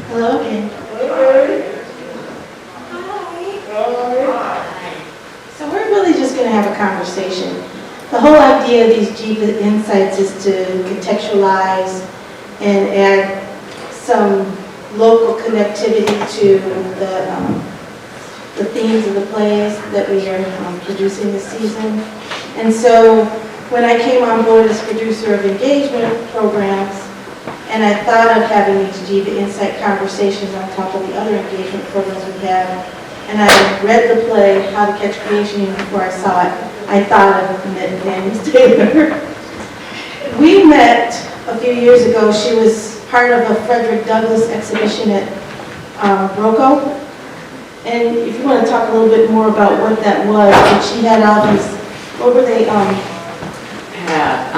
Hello again. So we're really just going to have a conversation. The whole idea of these Geva Insights is to contextualize and add some local connectivity to the themes of the plays that we are producing this season. And so when I came on board as producer of Engagement Programs, and I thought of having these Geva Insight conversations on top of the other engagement programs we have, and I read the play, How to Catch Creation, even before I saw it, I thought of Annette Daniels Taylor. We met a few years ago. She was part of a Frederick Douglass exhibition at Roco. And if you want to talk a little bit more about what that was, and she had all these, what were they? I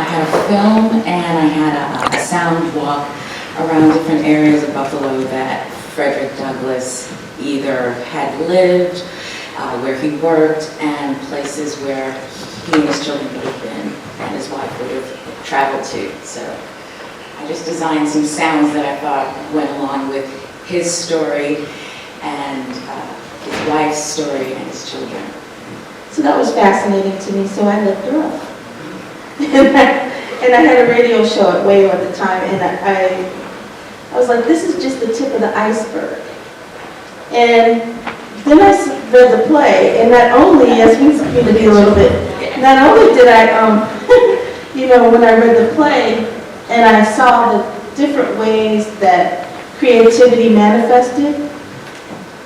had a film and I had a sound walk around different areas of Buffalo that Frederick Douglass either had lived, where he worked, and places where he and his children would have been and his wife would have traveled to. So I just designed some sounds that I thought went along with his story and his wife's story and his children. So that was fascinating to me, so I looked her up. And I had a radio show at WAYO at the time, and I was like, this is just the tip of the iceberg. And then I read the play, and not only, as we communicated a little bit, not only did I, when I read the play, and I saw the different ways that creativity manifested,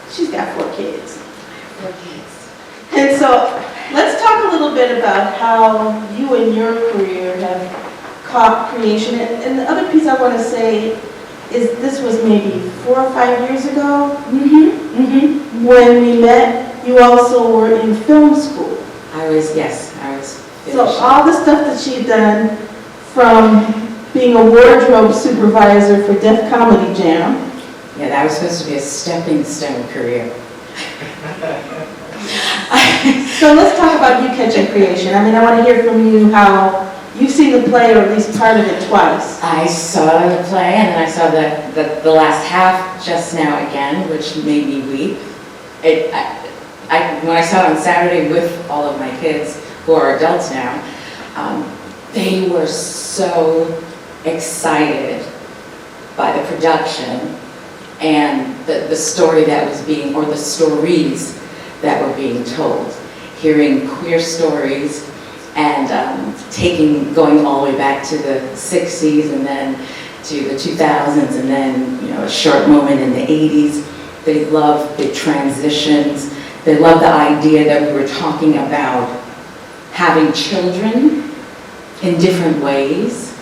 she's got 4 kids. 4 kids. And so, let's talk a little bit about how you in your career have caught creation. And the other piece I want to say is this was maybe 4 or 5 years ago. When we met, you also were in film school. I was So all the stuff that she'd done, from being a wardrobe supervisor for Def Comedy Jam. Yeah, that was supposed to be a stepping stone career. So let's talk about you catching creation. I mean, I want to hear from you how you've seen the play, or at least part of it, twice. I saw the play, and then I saw the last half just now again, which made me weep. When I saw it on Saturday with all of my kids, who are adults now, they were so excited by the production and the story that was being, or the stories that were being told. Hearing queer stories and going all the way back to the 60s and then to the 2000s and then a short moment in the 80s. They loved the transitions. They loved the idea that we were talking about having children in different ways.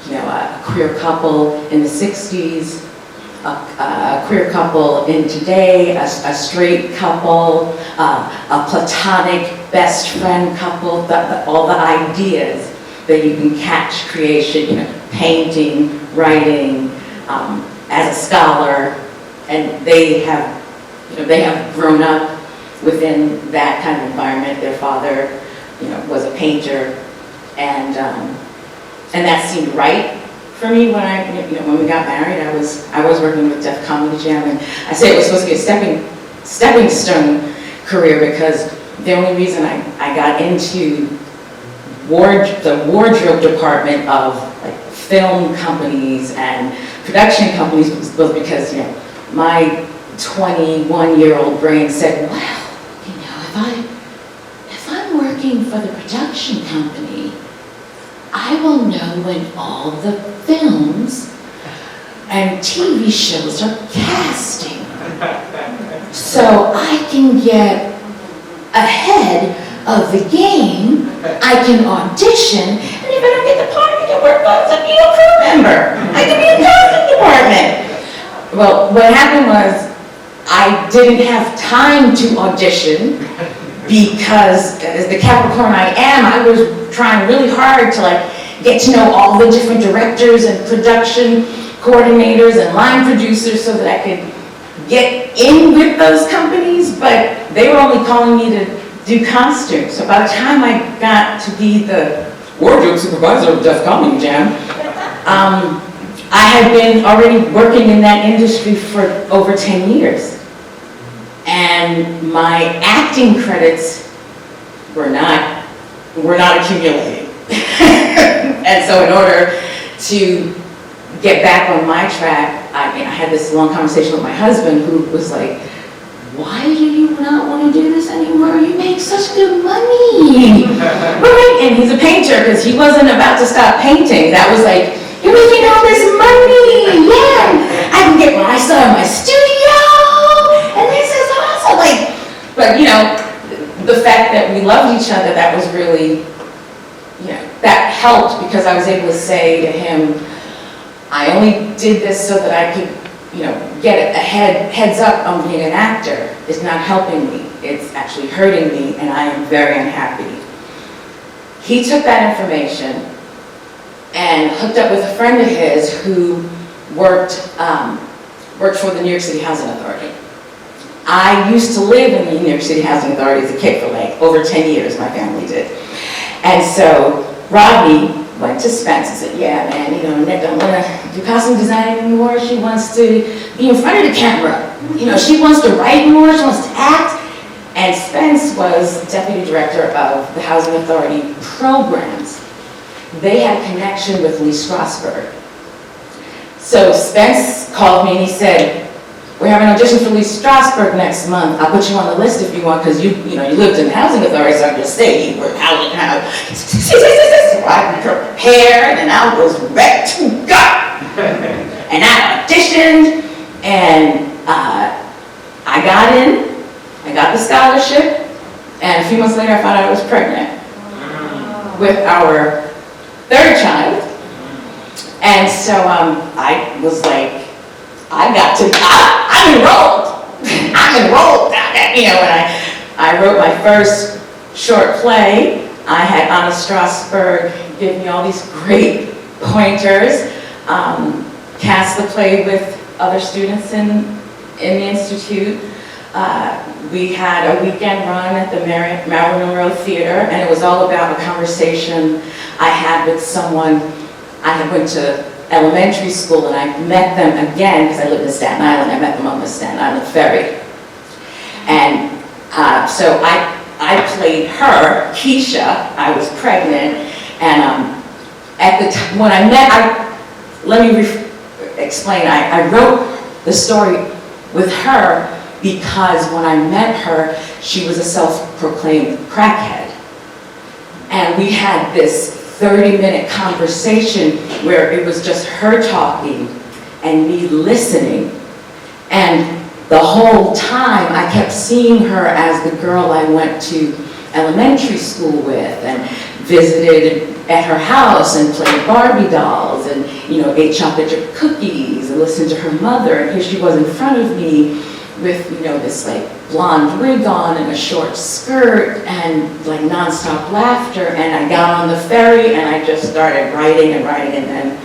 A queer couple in the 60s, a queer couple in today, a straight couple, a platonic best friend couple, all the ideas that you can catch creation, painting, writing, as a scholar, and they have grown up within that kind of environment. Their father, was a painter, and that seemed right for me when we got married. I was working with Def Comedy Jam, and I say it was supposed to be a stepping stone career because the only reason I got into the wardrobe department of film companies and production companies was because my 21-year-old brain said, well, if I'm working for the production company, I will know when all the films and TV shows are casting. So I can get ahead of the game, I can audition, and if I don't get the part, I can work on some crew member. I can be in the casting department. Well, what happened was I didn't have time to audition because as the Capricorn I am, I was trying really hard to like get to know all the different directors and production coordinators and line producers so that I could get in with those companies, but they were only calling me to do costumes. So by the time I got to be the wardrobe supervisor of Def Comedy Jam, I had been already working in that industry for over 10 years. And my acting credits were not accumulating. And so in order to get back on my track, I had this long conversation with my husband who was like, why do you not want to do this anymore? You make such good money. Right? And he's a painter because he wasn't about to stop painting. That was like, you're making all this money. Yeah. I can get my stuff in my studio. And this is awesome. Like, but you know, the fact that we loved each other, that was really, you know, that helped because I was able to say to him, I only did this so that I could, you know, get a heads up on being an actor. It's not helping me. It's actually hurting me, and I am very unhappy. He took that information and hooked up with a friend of his who worked for the New York City Housing Authority. I used to live in the New York City Housing Authority as a kid for like over 10 years, my family did. And so Rodney went to Spence and said, yeah, man, you know, Annette don't want to do costume design anymore. She wants to be in front of the camera. You know, she wants to write more, she wants to act. And Spence was deputy director of the Housing Authority programs. They had a connection with Lee Strasberg. So Spence called me and he said, we're having an audition for Lee Strasberg next month. I'll put you on the list if you want, because you lived in the housing authority, so I can just say you were housing. So I prepared, and I was ready to go. And I auditioned, and I got in. I got the scholarship, and a few months later, I found out I was pregnant with our third child. And so I was like, I'm enrolled. I'm enrolled. You know, when I wrote my first short play, I had Anna Strasberg give me all these great pointers, cast the play with other students in the Institute. We had a weekend run at the Marilyn Monroe Theater, and it was all about a conversation I had with someone. I had went to elementary school, and I met them again, because I lived in Staten Island. I met them on the Staten Island Ferry. And so I played her, Keisha. I was pregnant, and at the time when I met, let me explain. I wrote the story with her because when I met her, she was a self-proclaimed crackhead. And we had this 30-minute conversation where it was just her talking and me listening. And the whole time I kept seeing her as the girl I went to elementary school with and visited at her house and played Barbie dolls and, you know, ate chocolate chip cookies and listened to her mother. And here she was in front of me with, you know, this like blonde wig on and a short skirt and like nonstop laughter. And I got on the ferry and I just started writing and then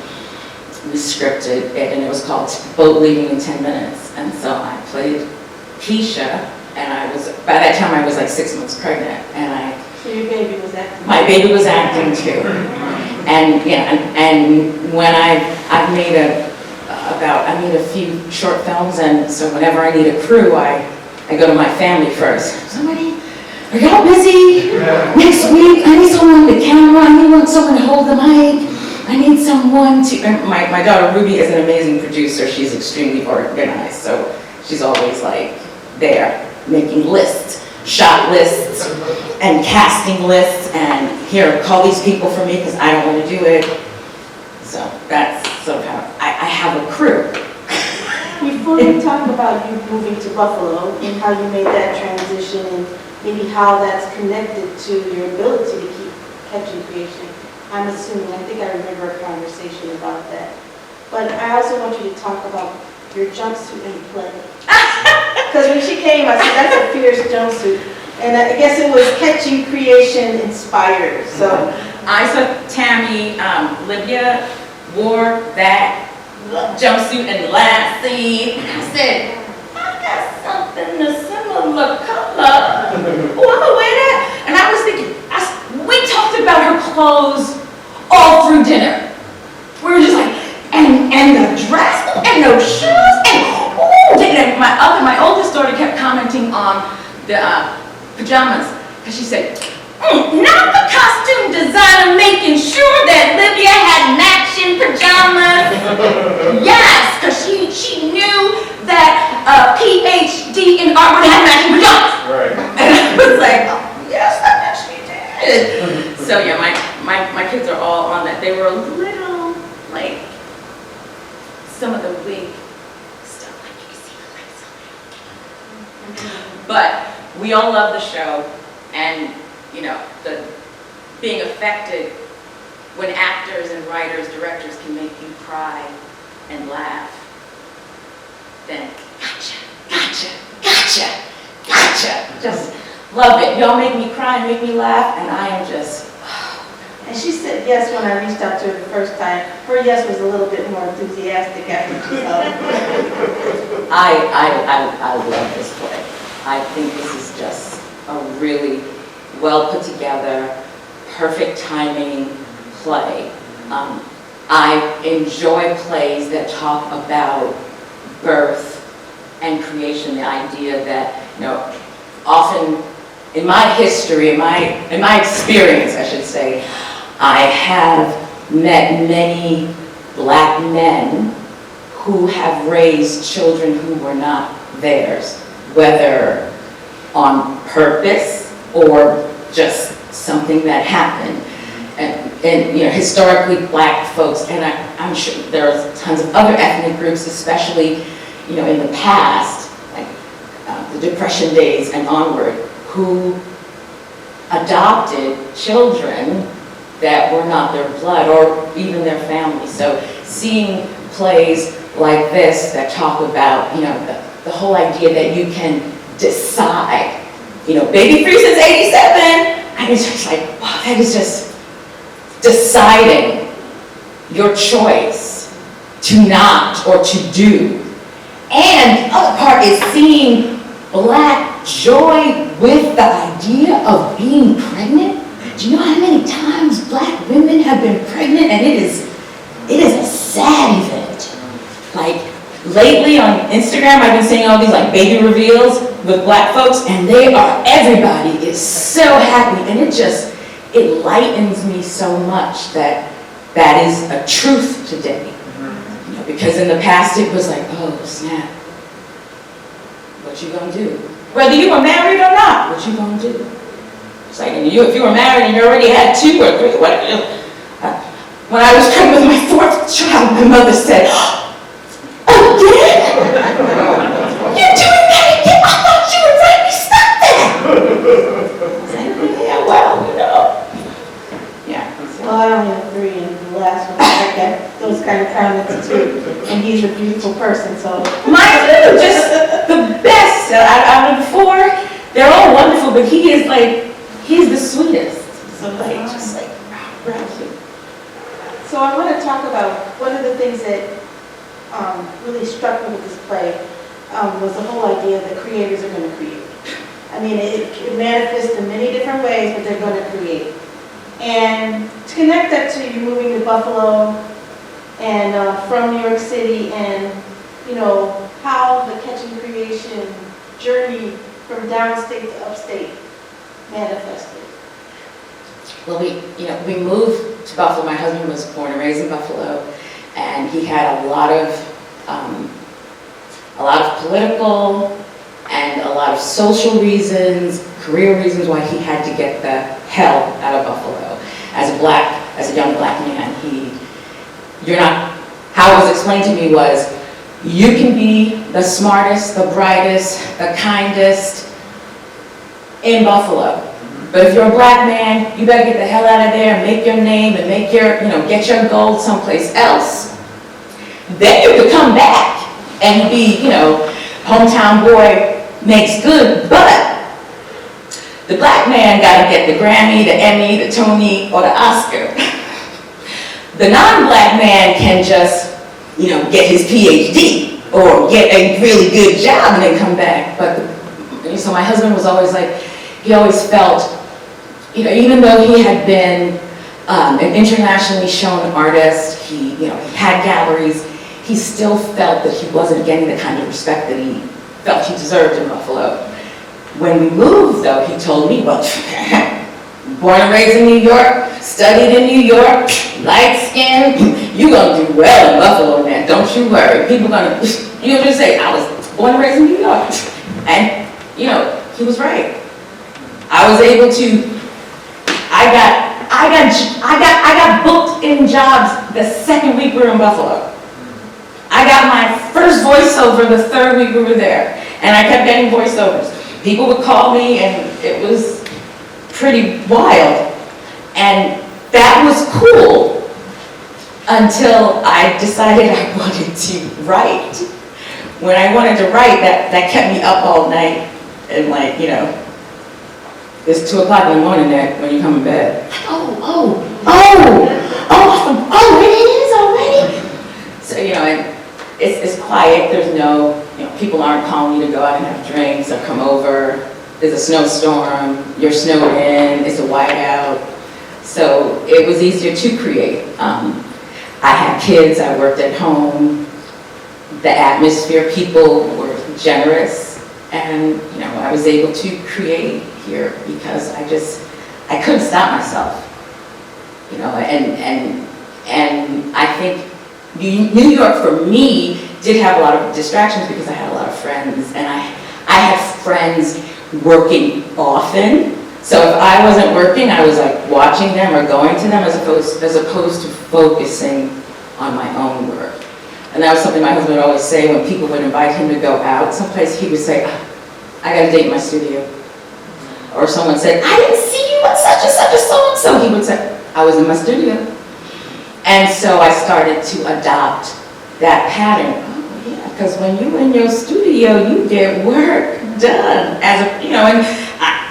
we scripted it, and it was called Boat Leaving in 10 Minutes. And so I played Keisha, and by that time I was like 6 months pregnant, and So your baby was acting? My baby was acting too. And yeah, and when I made a few short films, and so whenever I need a crew, I go to my family first. Somebody, are y'all busy? Next week, I need someone with the camera, I need someone to hold the mic, I need someone to, my daughter Ruby is an amazing producer, she's extremely organized, so she's always like there, making lists, shot lists, and casting lists, and here, call these people for me because I don't want to do it. So that's sort of how I have a crew. Before we talk about you moving to Buffalo and how you made that transition and maybe how that's connected to your ability to keep catching creation, I'm assuming, I think I remember a conversation about that. But I also want you to talk about your jumpsuit in the play. Because when she came, I said, that's a fierce jumpsuit. And I guess it was Catching Creation Inspired, so. I saw Tammy, Libya wore that jumpsuit in the last scene. I said, I got something a similar color. Oh, I'm gonna wear that. And I was thinking, we talked about her clothes all through dinner. We were just like, and the dress, and those shoes, and oh, and my oldest daughter kept commenting on the pajamas, because she said, not the costume designer making sure that Libya had matching pajamas. Yes, because she knew that PhD in art would have matching pajamas. Right. And I was like, oh, yes, I actually did. So yeah, my kids are all on that. They were a little like some of the wig stuff, like you can see the lights on it. But we all love the show, and you know, the being affected when actors and writers, directors can make you cry and laugh, then gotcha, gotcha, gotcha, gotcha. Just love it. Y'all make me cry and make me laugh, and I am just, And she said yes when I reached out to her the first time. Her yes was a little bit more enthusiastic after she saw it. I love this play. I think this is just a really well put together, perfect timing play. I enjoy plays that talk about birth and creation, the idea that, you know, often in my history, in my experience, I should say, I have met many black men who have raised children who were not theirs, whether on purpose or just something that happened. And you know, historically black folks, and I'm sure there are tons of other ethnic groups, especially, you know, in the past, like the Depression days and onward, who adopted children that were not their blood or even their family. So seeing plays like this that talk about, you know, the whole idea that you can decide, you know, baby free since '87, I was just like, wow, that is just deciding your choice to not or to do. And the other part is seeing black joy with the idea of being pregnant. Do you know how many times black women have been pregnant? And it is a sad event. Like lately on Instagram, I've been seeing all these like baby reveals with black folks, and everybody is so happy, and it lightens me so much that is a truth today. You know, because in the past it was like, oh snap, what you gonna do? Whether you were married or not, what you gonna do? It's like, if you were married and you already had 2 or 3, whatever. When I was pregnant with my 4th child, my mother said, again? You're doing that again? I thought you were ready to stop that. I was like, yeah, well, you know. Yeah. Well, I only have 3, and the last one, I get those kind of comments too. And he's a beautiful person, so. Mine too, just the best. Out of the 4, they're all wonderful, but he is like, he's the sweetest. So like, just like, Ralphie. So I want to talk about one of the things that really struck me with this play was the whole idea that creators are going to create. I mean, it manifests in many different ways, but they're going to create. And to connect that to you moving to Buffalo and from New York City, and you know how the Catching Creation journey from downstate to upstate manifested. Well, we moved to Buffalo. My husband was born and raised in Buffalo, and he had a lot of political and a lot of social reasons, career reasons why he had to get the hell out of Buffalo. As a young black man, how it was explained to me was, you can be the smartest, the brightest, the kindest in Buffalo. But if you're a black man, you better get the hell out of there and make your name and get your gold someplace else. Then you could come back and be, hometown boy makes good. But The black man got to get the Grammy, the Emmy, the Tony, or the Oscar. The non-black man can just, get his PhD or get a really good job and then come back. So my husband was always like, he always felt, even though he had been an internationally shown artist, he had galleries, he still felt that he wasn't getting the kind of respect that he felt he deserved in Buffalo. When we moved, though, he told me, well, born and raised in New York, studied in New York, light skin, you're going to do well in Buffalo, man, don't you worry. People going to, just say, I was born and raised in New York. And, he was right. I was able to, I got booked in jobs the second week we were in Buffalo. I got my first voiceover the third week we were there, and I kept getting voiceovers. People would call me, and it was pretty wild. And that was cool until I decided I wanted to write. When I wanted to write, that kept me up all night, and it's 2 o'clock in the morning when you come in bed. It is already. So, and it's quiet. There's no, people aren't calling you to go out and have drinks or come over. There's a snowstorm, you're snowed in, it's a whiteout. So it was easier to create. I had kids, I worked at home. The atmosphere, people were generous, and I was able to create here because I couldn't stop myself. And I think New York for me did have a lot of distractions because I had a lot of friends, and I had friends working often. So if I wasn't working, I was like watching them or going to them as opposed to focusing on my own work. And that was something my husband would always say when people would invite him to go out someplace. He would say, I got a date in my studio. Or someone said, I didn't see you at such and such a so-and-so. He would say, I was in my studio. And so I started to adopt that pattern. Oh yeah, because when you're in your studio, you get work done.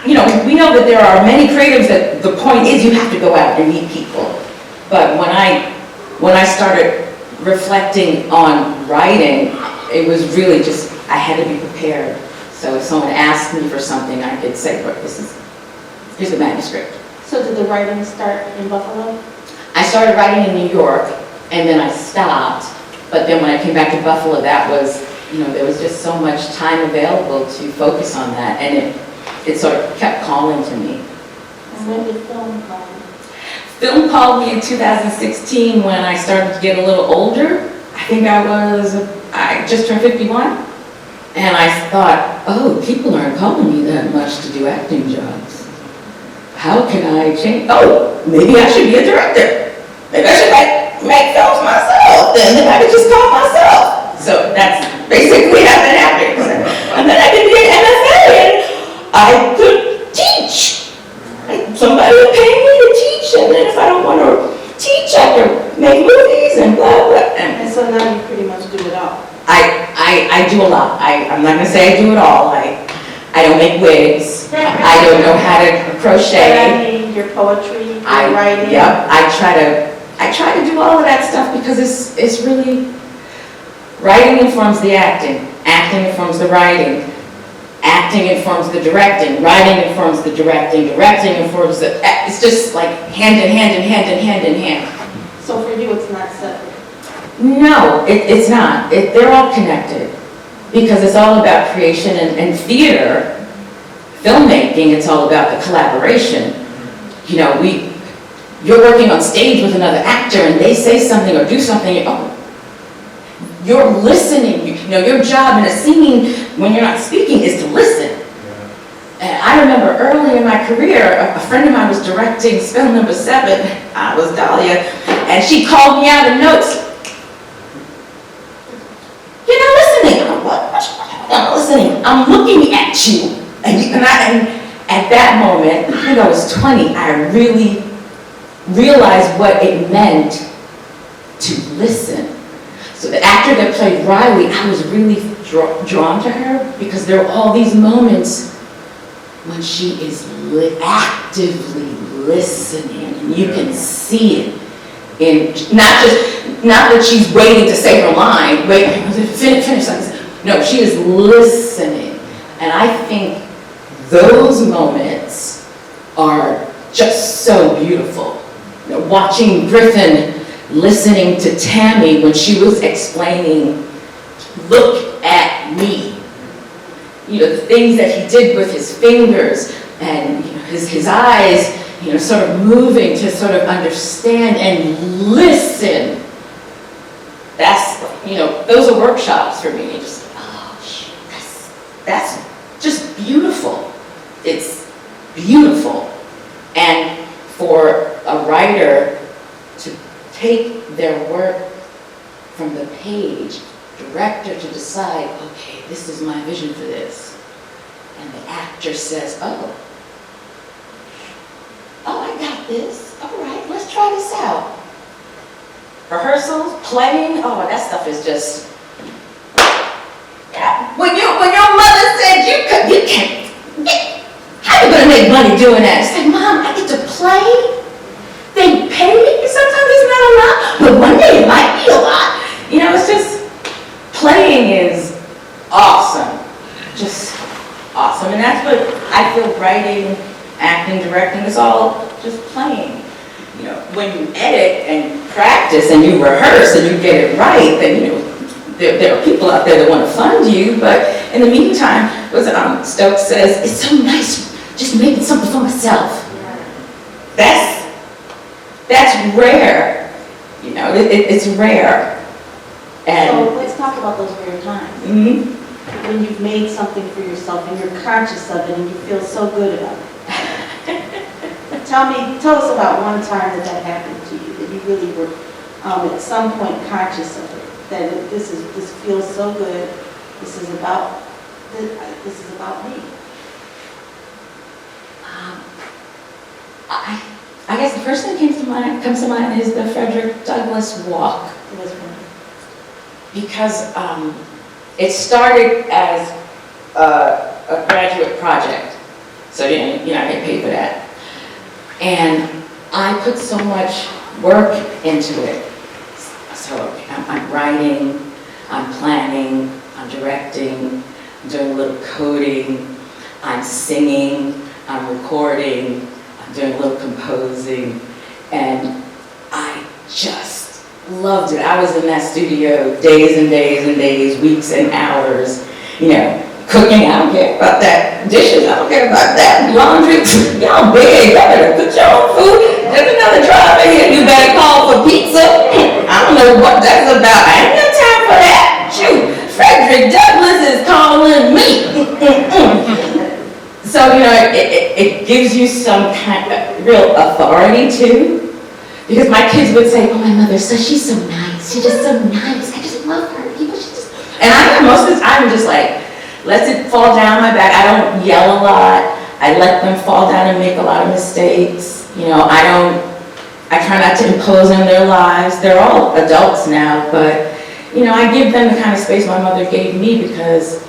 We know that there are many creatives that the point is you have to go out and meet people. But when I started reflecting on writing, it was really just, I had to be prepared. So if someone asked me for something, I could say, look, here's the manuscript. So did the writing start in Buffalo? I started writing in New York, and then I stopped. But then when I came back to Buffalo, that was, there was just so much time available to focus on that, and it sort of kept calling to me. And when did film come? Film called me in 2016 when I started to get a little older. I think I just turned 51. And I thought, oh, people aren't calling me that much to do acting jobs. How can I change? Oh, maybe I should be a director. Maybe I should make films myself. Then I could just call myself. So that's basically how that happened. And then I could be an MFA and I could teach. Somebody would pay me to teach, and then if I don't want to teach, I can make movies and blah, blah. And so now you pretty much do it all. I do a lot. I'm not going to say I do it all. I don't make wigs. I don't know how to crochet. Your poetry, your writing. Yep. I try to do all of that stuff because it's really, writing informs the acting. Acting informs the writing. Acting informs the directing. Writing informs the directing. Directing informs the, it's just like hand in hand in hand in hand in hand. So for you, it's not separate? No, it's not. They're all connected because it's all about creation and theater, filmmaking, it's all about the collaboration. You're working on stage with another actor and they say something or do something, you're listening. Your job in a singing, when you're not speaking, is to listen. And I remember early in my career, a friend of mine was directing Spell Number 7, I was Dahlia, and she called me out in notes. You're not listening. I'm like, what? I'm not listening. I'm looking at you. And at that moment, I think I was 20, I really realized what it meant to listen. So the actor that played Riley, I was really drawn to her because there were all these moments when she is actively listening, and you can see it in, not that she's waiting to say her line, wait, finish something. No, she is listening. And I think those moments are just so beautiful. You know, watching Griffin listening to Tammy when she was explaining, look at me. You know, the things that he did with his fingers and, you know, his eyes, you know, sort of moving to sort of understand and listen. That's, you know, those are workshops for me. Just, oh, that's just beautiful. It's beautiful. And for a writer to take their work from the page, director to decide, okay, this is my vision for this. And the actor says, oh, I got this. All right, let's try this out. Rehearsals, playing, oh, that stuff is just, yeah. When your mother said you can't, how are you gonna make money doing that? It's like, Mom, I get to play. They pay me, sometimes it's not a lot, but one day it might be a lot. You know, it's just, playing is awesome, just awesome. And that's what I feel writing, acting, directing is all just playing. You know, when you edit and practice and you rehearse and you get it right, then, you know, there are people out there that want to fund you, but in the meantime, Stokes says, it's so nice just making something for myself. That's rare, you know, it's rare. And so let's talk about those rare times. Mm-hmm. When you've made something for yourself and you're conscious of it and you feel so good about it. Tell us about one time that happened to you, that you really were at some point conscious of it, that this feels so good, this is about me. I guess the first thing that comes to mind is the Frederick Douglass walk. Because it started as a graduate project, so you know I get paid for that. And I put so much work into it. So I'm writing, I'm planning, I'm directing, I'm doing a little coding, I'm singing, I'm recording, I'm doing a little composing, and I just loved it. I was in that studio days and days and days, weeks and hours, you know, cooking. I don't care about that. Dishes, I don't care about that. Laundry, y'all big. Y'all better cook your own food. There's another driver here. You better call for pizza. I don't know what that's about. I ain't got time for that. Shoot, Frederick Douglass is calling me. So, you know, it gives you some kind of real authority too. Because my kids would say, oh, my mother, so she's so nice. She's just so nice. I just love her. You know, and I know most of the time I'm just like, let it fall down my back. I don't yell a lot. I let them fall down and make a lot of mistakes. You know, I try not to impose on their lives. They're all adults now, but, you know, I give them the kind of space my mother gave me because,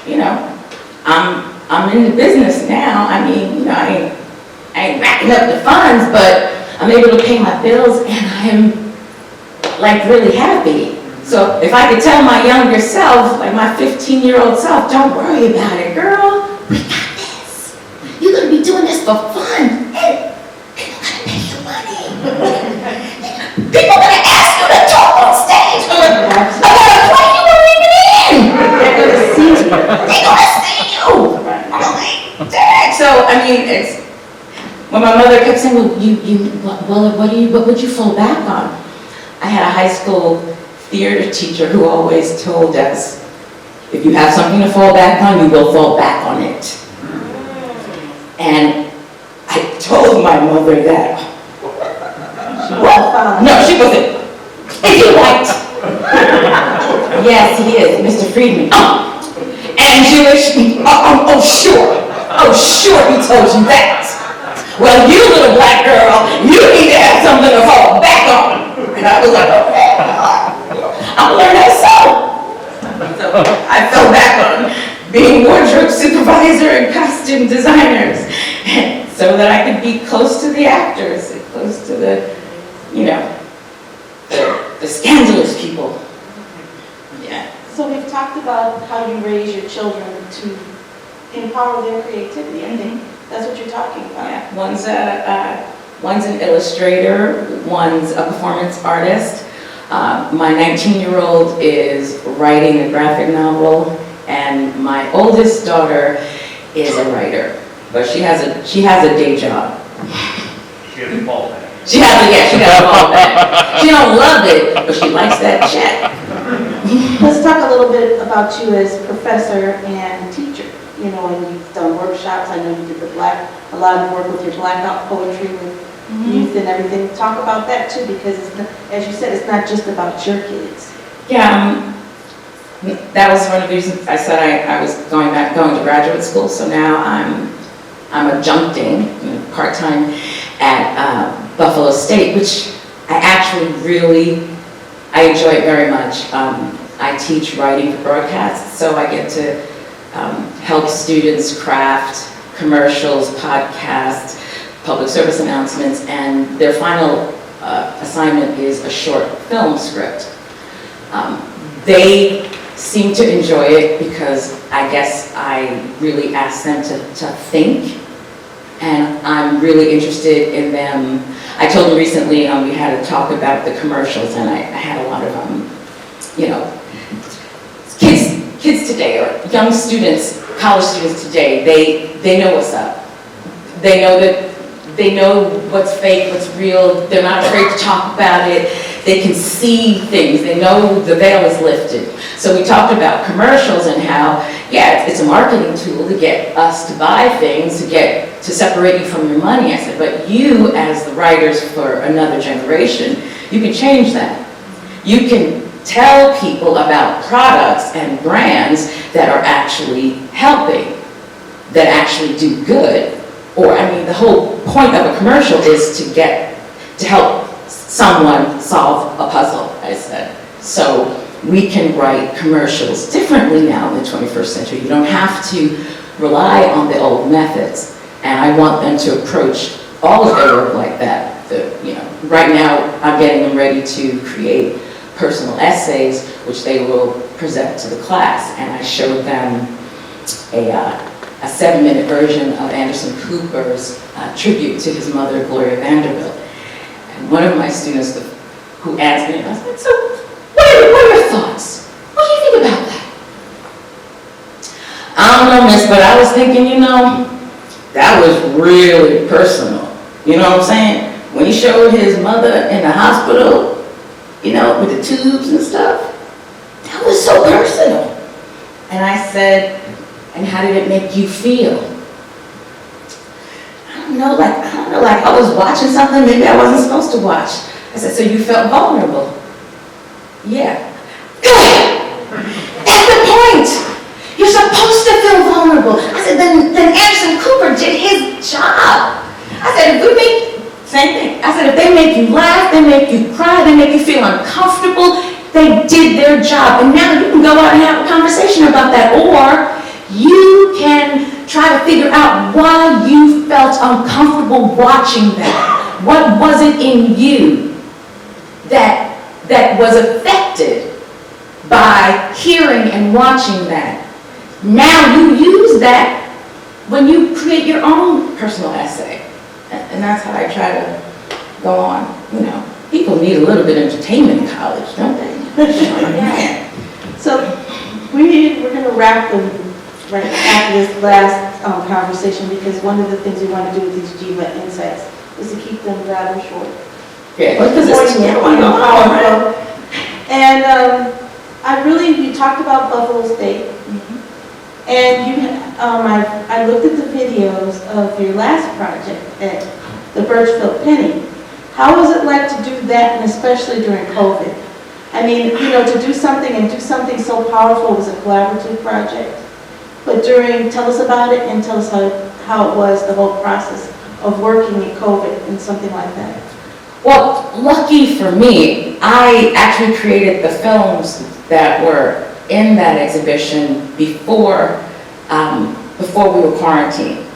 you know, I'm in the business now. I mean, you know, I ain't racking up the funds, but I'm able to pay my bills and I'm like really happy. So if I could tell my younger self, like my 15-year-old self, don't worry about it, girl. We got this. You're going to be doing this for fun. And people going to pay you money. People going to ask you to talk on stage. I'm going to play you to ring it in. They're going to see you. They're going to see you. I'm like, dang. So, I mean, it's, when my mother kept saying, what would you fall back on? I had a high school theater teacher who always told us, if you have something to fall back on, you will fall back on it. And I told my mother that. Well, no, she wasn't. Is he white? Yes, he is, Mr. Friedman. And Jewish? Oh, sure. Oh, sure he told you that. Well, you little black girl, you need to have something to fall back on. And I was like, okay, I'm gonna learn how to sew. So I fell back on being wardrobe supervisor and costume designers, so that I could be close to the actors, and close to the, you know, the scandalous people. Yeah. So we've talked about how you raise your children to empower their creativity. I think that's what you're talking about. Yeah. One's an illustrator, one's a performance artist. My 19-year-old is writing a graphic novel, and my oldest daughter is a writer, but she has a day job. She has a ball bag. She got a ball bag. She don't love it, but she likes that check. Let's talk a little bit about you as professor and teacher. You know, and you've done workshops. I know you did a lot of work with your blackout poetry with youth and everything. Talk about that too, because it's not, as you said, it's not just about your kids. Yeah, that was one of the reasons I said I was going to graduate school. So now I'm adjuncting, part-time at Buffalo State, which I actually I enjoy it very much. I teach writing for broadcasts, so I get to help students craft commercials, podcasts, public service announcements, and their final assignment is a short film script. They seem to enjoy it because I guess I really ask them to think, and I'm really interested in them. I told them recently we had a talk about the commercials, and I had a lot of kids today, or young students, college students today, they know what's up. They know what's fake, what's real. They're not afraid to talk about it. They can see things. They know the veil is lifted. So we talked about commercials and how, yeah, it's a marketing tool to get us to buy things, to separate you from your money. I said, but you, as the writers for another generation, you can change that. You can tell people about products and brands that are actually helping, that actually do good. Or, the whole point of a commercial is to help someone solve a puzzle, I said. So we can write commercials differently now in the 21st century. You don't have to rely on the old methods. And I want them to approach all of their work like that. Right now I'm getting them ready to create personal essays, which they will present to the class. And I showed them a 7-minute version of Anderson Cooper's tribute to his mother, Gloria Vanderbilt. And one of my students who asked me, I said, so what are your thoughts? What do you think about that? I don't know, miss, but I was thinking, that was really personal. You know what I'm saying? When he showed his mother in the hospital, with the tubes and stuff, that was so personal. And I said, and how did it make you feel? I don't know, like I was watching something maybe I wasn't supposed to watch. I said, so you felt vulnerable? Yeah. Good! That's the point! You're supposed to feel vulnerable. I said, then Anderson Cooper did his job. I said, same thing. I said, if they make you laugh, they make you cry, they make you feel uncomfortable, they did their job. And now you can go out and have a conversation about that, or you can try to figure out why you felt uncomfortable watching that. What was it in you that was affected by hearing and watching that? Now you use that when you create your own personal essay. And that's how I try to go on. People need a little bit of entertainment in college, don't they? Yeah. So we're going to wrap them right after this last conversation, because one of the things we want to do with these Geva Insights is to keep them rather short. Yeah, because it's powerful. And you talked about Buffalo State, and I looked at the videos of your last project at the Birchfield Penny. How was it like to do that, and especially during COVID? To do something so powerful was a collaborative project. But tell us about it, and tell us how it was, the whole process of working in COVID and something like that. Well, lucky for me, I actually created the films that were in that exhibition before before we were quarantined.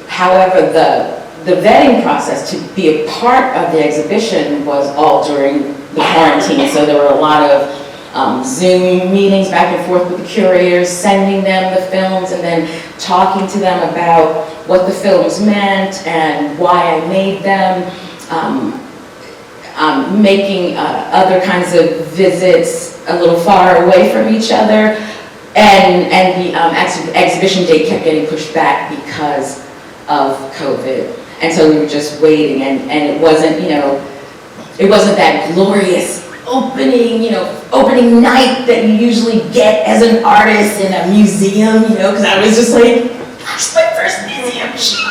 However, the vetting process to be a part of the exhibition was all during the quarantine, so there were a lot of Zoom meetings back and forth with the curators, sending them the films and then talking to them about what the films meant and why I made them, making other kinds of visits a little far away from each other, and the exhibition date kept getting pushed back because of COVID. And so we were just waiting, and it wasn't, it wasn't that glorious opening night that you usually get as an artist in a museum, because I was just like, that's my first museum show.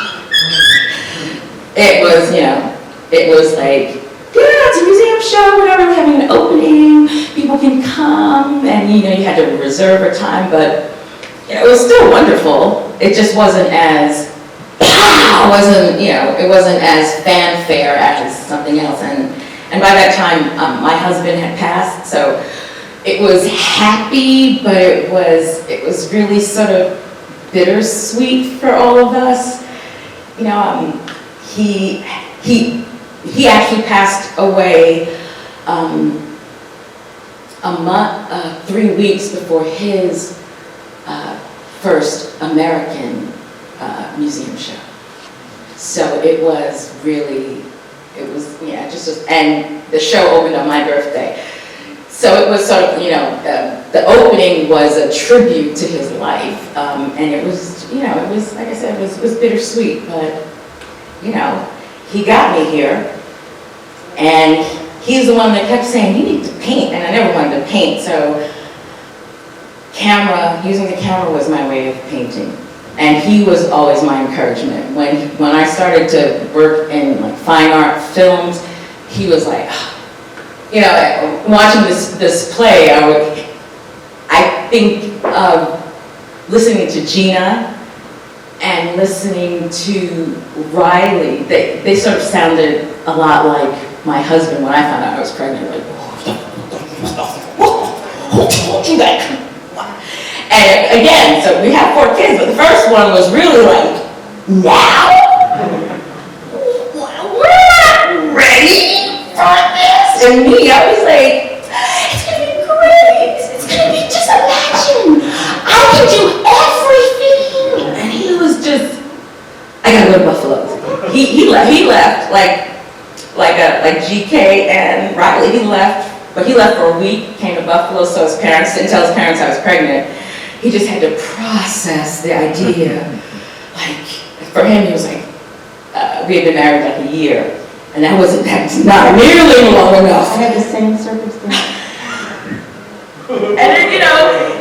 It was, it was like, yeah, it's a museum show, whatever, we're having an opening, people can come, and you had to reserve a time, but it was still wonderful. It just wasn't as, it wasn't as fanfare as something else, and by that time, my husband had passed, so it was happy, but it was really sort of bittersweet for all of us. He actually passed away 3 weeks before his first American museum show. So it was really, and the show opened on my birthday. So it was sort of, the opening was a tribute to his life, and it was, it was, like I said, it was bittersweet, but, he got me here, and he's the one that kept saying, you need to paint, and I never wanted to paint, so using the camera was my way of painting. And he was always my encouragement. When I started to work in fine art films, he was like, watching this play, I think listening to Gina and listening to Riley, they sort of sounded a lot like my husband when I found out I was pregnant. Like, who told you that? And again, so we have 4 kids, but the first one was really like, now? We're not ready for this. And me, I was like, it's gonna be great. It's gonna be, just imagine, I can do everything. And he was just, I gotta go to Buffalo. He left like GK and Riley, he left, but he left for a week, came to Buffalo, so his parents didn't tell his parents I was pregnant. He just had to process the idea. For him, he was like, we had been married a year, and that's not nearly long enough. I had the same circumstance. And then,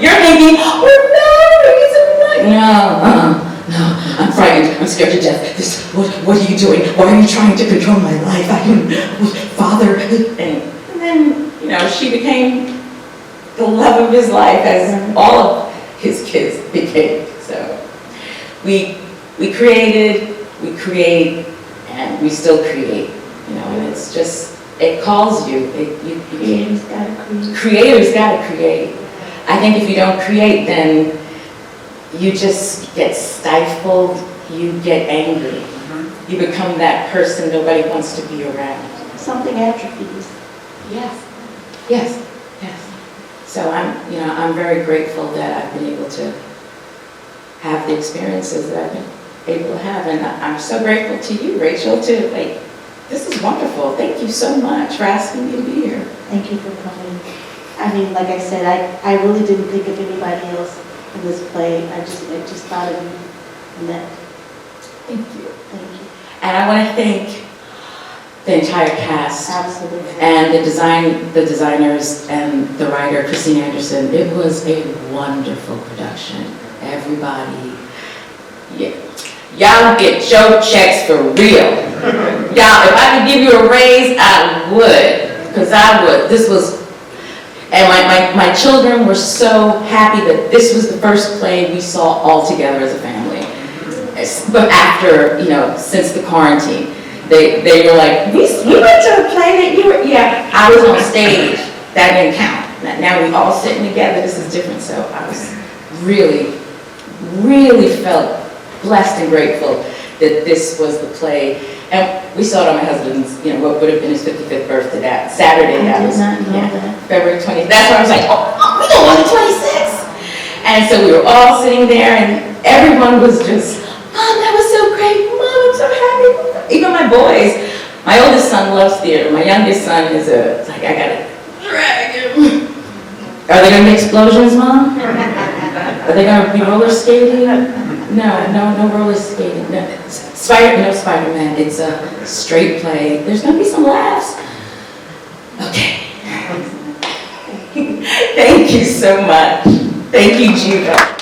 you're thinking, we're married, no, I'm frightened, I'm scared to death. What are you doing? Why are you trying to control my life? Father. And then, she became the love of his life, as all of his kids became. So we create, and we still create, and it's just, it calls you. Creators gotta create. I think if you don't create, then you just get stifled, you get angry. You become that person nobody wants to be around. Something atrophies. Yes. So I'm very grateful that I've been able to have the experiences that I've been able to have, and I'm so grateful to you, Rachel, too. This is wonderful. Thank you so much for asking me to be here. Thank you for coming. I mean, like I said, I really didn't think of anybody else in this play. I just thought of you, Annette. Thank you. And I want to thank the entire cast. Absolutely. And the designers and the writer, Christine Anderson. It was a wonderful production. Everybody, y'all get your checks for real. Y'all, if I could give you a raise, I would. Because I would. This was, and my children were so happy that this was the first play we saw all together as a family. But after, since the quarantine. They were like, we went to a play that you were, I was on stage. That didn't count. Now we all sitting together, this is different. So I was really, really felt blessed and grateful that this was the play. And we saw it on my husband's, what would have been his 55th birthday, that Saturday. I did not know that. February 20th. That's why I was like, oh, we go on the 26th. And so we were all sitting there, and everyone was just, Mom, that was so great. Mom, I'm so happy. Even my boys. My oldest son loves theater. My youngest son is like, I gotta drag him. Are they gonna be explosions, Mom? Are they gonna be roller skating? No roller skating. No Spider-Man. It's a straight play. There's gonna be some laughs. Okay. Thank you so much. Thank you, Geva.